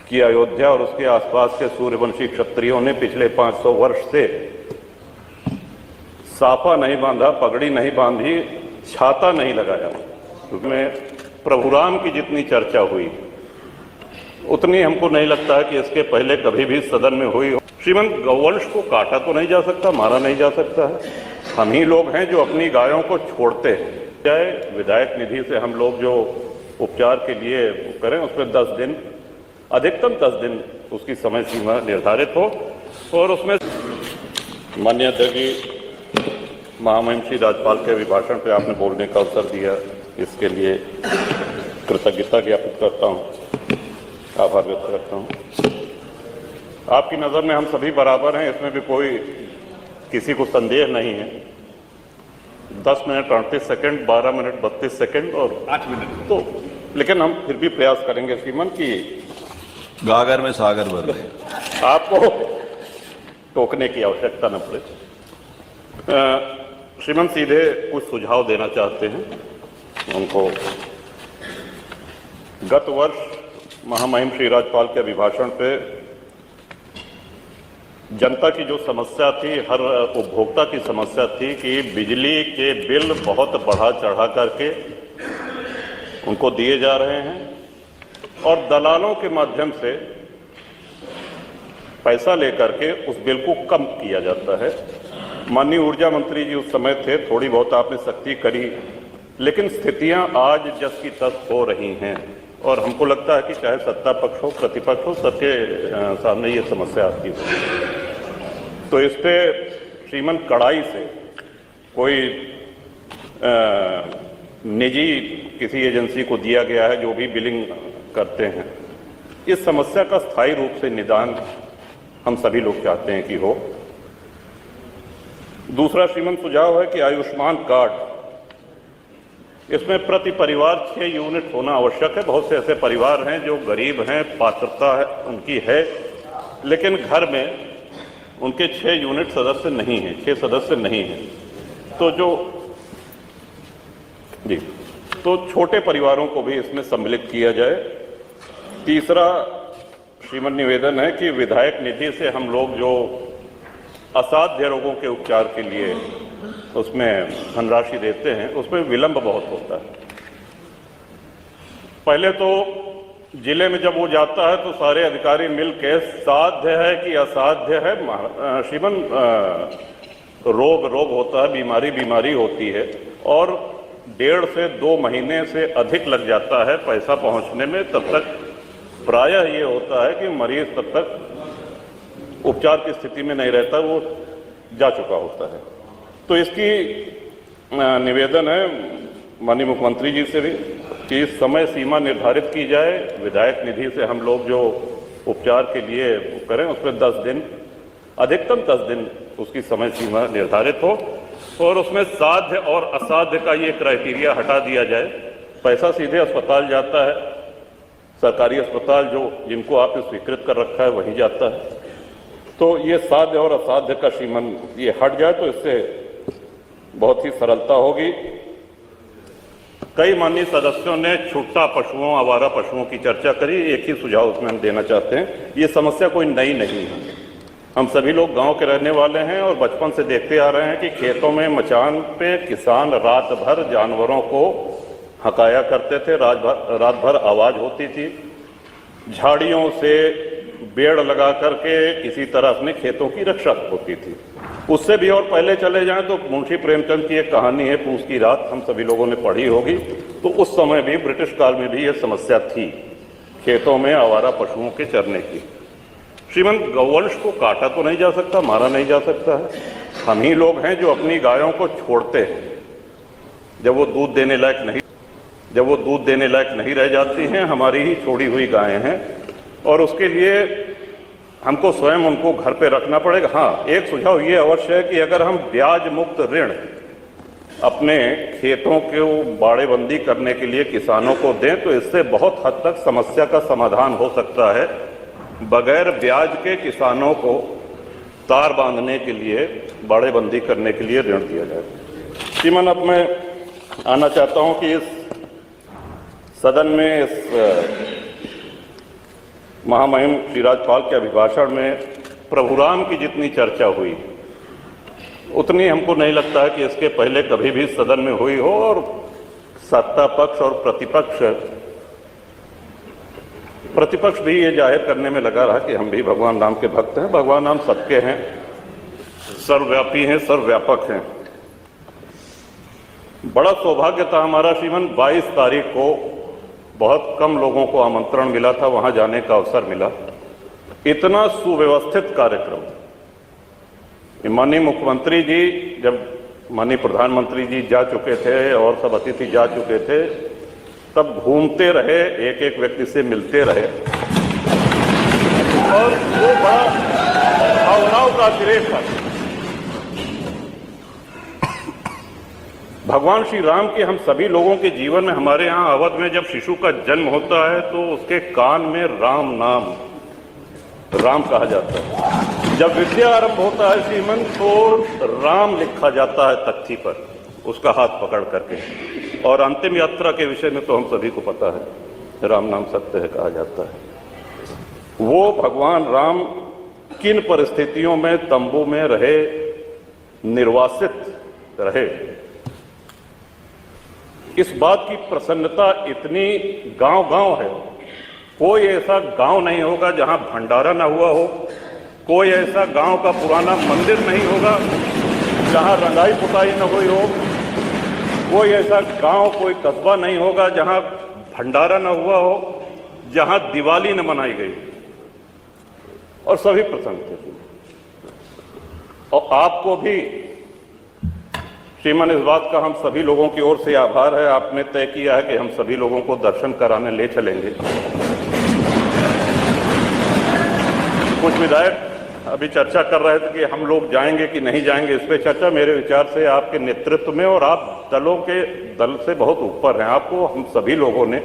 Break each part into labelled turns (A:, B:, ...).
A: कि अयोध्या और उसके आसपास के सूर्यवंशी क्षत्रियों ने पिछले 500 वर्ष से साफा नहीं बांधा, पगड़ी नहीं बांधी, छाता नहीं लगाया। में प्रभु राम की जितनी चर्चा हुई उतनी हमको नहीं लगता है कि इसके पहले कभी भी सदन में हुई हो। श्रीमंत गौवंश को काटा तो नहीं जा सकता, मारा नहीं जा सकता है। हम ही लोग हैं जो अपनी गायों को छोड़ते हैं। चाहे विधायक निधि से हम लोग जो उपचार के लिए करें उसमें 10 दिन, अधिकतम 10 दिन उसकी समय सीमा निर्धारित हो और उसमें माननीय अध्यक्ष महामहिम श्री राज्यपाल के अभिभाषण पे आपने बोलने का अवसर दिया, इसके लिए कृतज्ञता ज्ञापित करता हूँ, आभार व्यक्त करता हूँ। आपकी नज़र में हम सभी बराबर हैं, इसमें भी कोई किसी को संदेह नहीं है। 10 मिनट 38 सेकंड, 12 मिनट 32 सेकंड और
B: 8 मिनट
A: तो, लेकिन हम फिर भी प्रयास करेंगे श्रीमान कि
C: गागर में सागर भर दे।
A: आपको टोकने की आवश्यकता न पड़े। श्रीमान सीधे कुछ सुझाव देना चाहते हैं उनको। गत वर्ष महामहिम श्री राज्यपाल के अभिभाषण पे जनता की जो समस्या थी, हर उपभोक्ता की समस्या थी कि बिजली के बिल बहुत बढ़ा चढ़ा करके उनको दिए जा रहे हैं और दलालों के माध्यम से पैसा लेकर के उस बिल को कम किया जाता है। माननीय ऊर्जा मंत्री जी उस समय थे, थोड़ी बहुत आपने सख्ती करी, लेकिन स्थितियां आज जस की तस हो रही हैं और हमको लगता है कि चाहे सत्ता पक्ष हो प्रतिपक्ष हो, सबके सामने ये समस्या आती है। तो इस पे श्रीमान कड़ाई से कोई निजी किसी एजेंसी को दिया गया है जो भी बिलिंग करते हैं, इस समस्या का स्थायी रूप से निदान हम सभी लोग चाहते हैं कि हो। दूसरा श्रीमान सुझाव है कि आयुष्मान कार्ड, इसमें प्रति परिवार 6 यूनिट होना आवश्यक है। बहुत से ऐसे परिवार हैं जो गरीब हैं, पात्रता है उनकी है, लेकिन घर में उनके 6 यूनिट सदस्य नहीं हैं, 6 सदस्य नहीं हैं। तो छोटे परिवारों को भी इसमें सम्मिलित किया जाए। तीसरा श्रीमान निवेदन है कि विधायक निधि से हम लोग जो असाध्य रोगों के उपचार के लिए उसमें धनराशि देते हैं, उसमें विलंब बहुत होता है। पहले तो जिले में जब वो जाता है तो सारे अधिकारी मिलकर साध्य है कि असाध्य है, श्रीमान रोग होता है, बीमारी होती है और 1.5 से 2 महीने से अधिक लग जाता है पैसा पहुंचने में। तब तक प्रायः ये होता है कि मरीज तब तक उपचार की स्थिति में नहीं रहता, वो जा चुका होता है। तो इसकी निवेदन है माननीय मुख्यमंत्री जी से भी कि समय सीमा निर्धारित की जाए। विधायक निधि से हम लोग जो उपचार के लिए करें उसमें 10 दिन, अधिकतम 10 दिन उसकी समय सीमा निर्धारित हो और उसमें साध्य और असाध्य का ये क्राइटेरिया हटा दिया जाए। पैसा सीधे अस्पताल जाता है, सरकारी अस्पताल जो जिनको आपने स्वीकृत कर रखा है वहीं जाता है। तो ये साध्य और असाध्य का श्रीमान ये हट जाए तो इससे बहुत ही सरलता होगी। कई माननीय सदस्यों ने छुट्टा पशुओं, आवारा पशुओं की चर्चा करी। एक ही सुझाव उसमें हम देना चाहते हैं, ये समस्या कोई नई नहीं है। हम सभी लोग गांव के रहने वाले हैं और बचपन से देखते आ रहे हैं कि खेतों में मचान पे किसान रात भर जानवरों को हकाया करते थे, रात भर आवाज होती थी। झाड़ियों से बेड़ लगा करके किसी तरह अपने खेतों की रक्षा होती थी। उससे भी और पहले चले जाएं तो मुंशी प्रेमचंद की एक कहानी है पूस की रात, हम सभी लोगों ने पढ़ी होगी। तो उस समय भी ब्रिटिश काल में भी यह समस्या थी खेतों में आवारा पशुओं के चरने की। श्रीमंत गौवंश को काटा तो नहीं जा सकता, मारा नहीं जा सकता है। हम ही लोग हैं जो अपनी गायों को छोड़ते हैं जब वो दूध देने लायक नहीं रह जाती हैं। हमारी ही छोड़ी हुई गायें हैं और उसके लिए हमको स्वयं उनको घर पे रखना पड़ेगा। हाँ, एक सुझाव ये अवश्य है कि अगर हम ब्याज मुक्त ऋण अपने खेतों को बाड़ेबंदी करने के लिए किसानों को दें तो इससे बहुत हद तक समस्या का समाधान हो सकता है। बगैर ब्याज के किसानों को तार बांधने के लिए, बाड़ेबंदी करने के लिए ऋण दिया जाए। श्रीमान, अब मैं आना चाहता हूं कि इस सदन में इस महामहिम श्री राज्यपाल के अभिभाषण में प्रभु राम की जितनी चर्चा हुई उतनी हमको नहीं लगता है कि इसके पहले कभी भी सदन में हुई हो। और सत्ता पक्ष और प्रतिपक्ष भी ये जाहिर करने में लगा रहा कि हम भी भगवान राम के भक्त हैं। भगवान राम सबके हैं, सर्वव्यापी हैं, सर्वव्यापक हैं। बड़ा सौभाग्य था हमारा श्रीमान, 22 तारीख को बहुत कम लोगों को आमंत्रण मिला था, वहां जाने का अवसर मिला। इतना सुव्यवस्थित कार्यक्रम। माननीय मुख्यमंत्री जी, जब माननीय प्रधानमंत्री जी जा चुके थे और सब अतिथि जा चुके थे, तब घूमते रहे, एक एक व्यक्ति से मिलते रहे और वो बड़ा भावनाओं का अतिरेक था। भगवान श्री राम के हम सभी लोगों के जीवन में, हमारे यहाँ अवध में जब शिशु का जन्म होता है तो उसके कान में राम नाम, राम कहा जाता है। जब विद्या आरंभ होता है श्रीमन तो राम लिखा जाता है तख्ती पर, उसका हाथ पकड़ करके। और अंतिम यात्रा के विषय में तो हम सभी को पता है, राम नाम सत्य है कहा जाता है। वो भगवान राम किन परिस्थितियों में तंबू में रहे, निर्वासित रहे, इस बात की प्रसन्नता इतनी गांव-गांव है। कोई ऐसा गांव नहीं होगा जहां भंडारा ना हुआ हो, कोई ऐसा गांव का पुराना मंदिर नहीं होगा जहां रंगाई पुताई न हुई हो, कोई ऐसा गांव, कोई कस्बा नहीं होगा जहां भंडारा न हुआ हो, जहां दिवाली न मनाई गई। और सभी प्रसन्न थे। और आपको भी श्रीमान, इस बात का हम सभी लोगों की ओर से आभार है। आपने तय किया है कि हम सभी लोगों को दर्शन कराने ले चलेंगे। कुछ विधायक अभी चर्चा कर रहे थे कि हम लोग जाएंगे कि नहीं जाएंगे। इस पे चर्चा मेरे विचार से आपके नेतृत्व में, और आप दल से बहुत ऊपर हैं, आपको हम सभी लोगों ने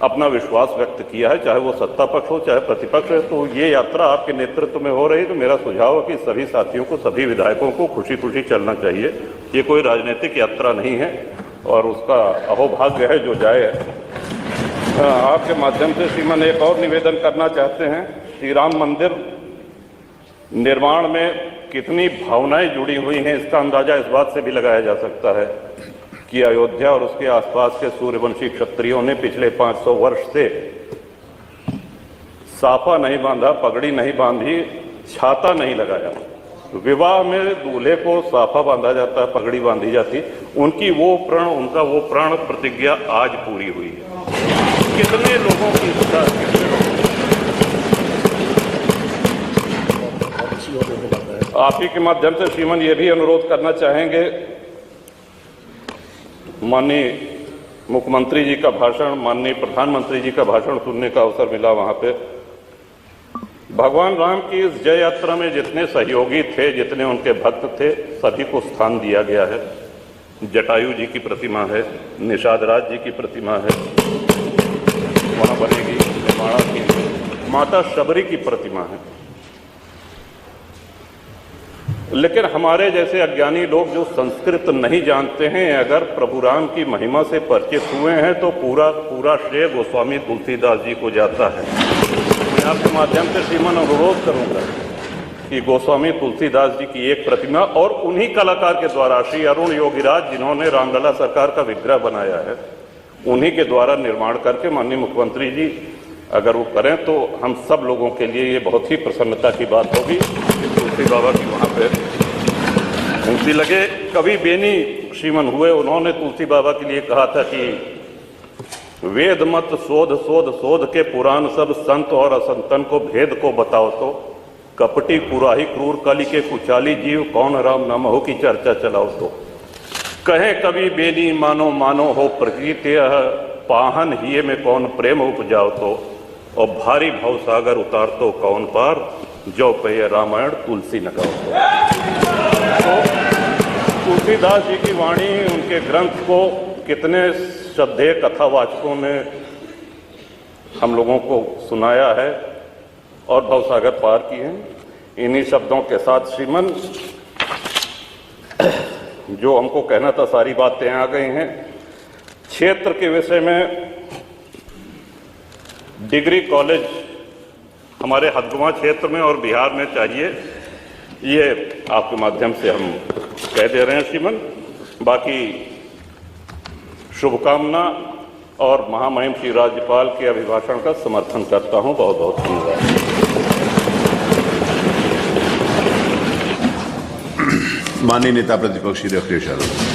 A: अपना विश्वास व्यक्त किया है, चाहे वो सत्ता पक्ष हो चाहे प्रतिपक्ष है। तो ये यात्रा आपके नेतृत्व में हो रही, तो मेरा सुझाव है कि सभी साथियों को, सभी विधायकों को खुशी खुशी चलना चाहिए। ये कोई राजनीतिक यात्रा नहीं है और उसका अहोभाग्य है जो जाए। आपके माध्यम से श्रीमान एक और निवेदन करना चाहते हैं। श्री राम मंदिर निर्माण में कितनी भावनाएं जुड़ी हुई हैं, इसका अंदाजा इस बात से भी लगाया जा सकता है कि अयोध्या और उसके आसपास के सूर्यवंशी क्षत्रियों ने पिछले 500 वर्ष से साफा नहीं बांधा, पगड़ी नहीं बांधी, छाता नहीं लगाया। विवाह में दूल्हे को साफा बांधा जाता है, पगड़ी बांधी जाती। उनका वो प्रण प्रतिज्ञा आज पूरी हुई है। कितने लोगों की इच्छा, आप ही के माध्यम से श्रीमान ये भी अनुरोध करना चाहेंगे, माननीय मुख्यमंत्री जी का भाषण, माननीय प्रधानमंत्री जी का भाषण सुनने का अवसर मिला। वहां पे भगवान राम की इस जय यात्रा में जितने सहयोगी थे, जितने उनके भक्त थे, सभी को स्थान दिया गया है। जटायु जी की प्रतिमा है, निषाद राज जी की प्रतिमा है, वहां बनेगी निर्माणा की, माता शबरी की प्रतिमा है। लेकिन हमारे जैसे अज्ञानी लोग जो संस्कृत नहीं जानते हैं, अगर प्रभु राम की महिमा से परिचित हुए हैं तो पूरा श्रेय गोस्वामी तुलसीदास जी को जाता है। मैं आपके माध्यम से श्रीमान अनुरोध करूंगा कि गोस्वामी तुलसीदास जी की एक प्रतिमा, और उन्हीं कलाकार के द्वारा, श्री अरुण योगीराज जिन्होंने रामलला सरकार का विग्रह बनाया है, उन्हीं के द्वारा निर्माण करके माननीय मुख्यमंत्री जी अगर वो करें तो हम सब लोगों के लिए ये बहुत ही प्रसन्नता की बात होगी कि तुलसी बाबा की वहाँ पे मूर्ति लगे। कवि बेनी श्रीमन हुए, उन्होंने तुलसी बाबा के लिए कहा था कि वेद मत शोध शोध शोध के पुराण सब संत और असंतन को भेद को बताओ तो, कपटी पुराही क्रूर कली के कुचाली जीव कौन राम नाम हो की चर्चा चलाओ तो। कहे कवि बेनी मानो मानो हो प्रकृति पाहन हिये में कौन प्रेम उपजाओ तो, और भारी भव सागर उतार तो कौन पार, जो पे रामायण तुलसी न गाओ तो। तुलसीदास जी की वाणी, उनके ग्रंथ को कितने श्रद्धेय कथावाचकों ने हम लोगों को सुनाया है और भवसागर पार किए हैं। इन्हीं शब्दों के साथ श्रीमन जो हमको कहना था सारी बातें आ गई हैं। क्षेत्र के विषय में डिग्री कॉलेज हमारे हदगुमा क्षेत्र में और बिहार में चाहिए, ये आपके माध्यम से हम कह दे रहे हैं श्रीमन। बाकी शुभकामना और महामहिम श्री राज्यपाल के अभिभाषण का समर्थन करता हूं। बहुत बहुत धन्यवाद।
B: माननीय नेता प्रतिपक्ष श्री अखिलेश यादव।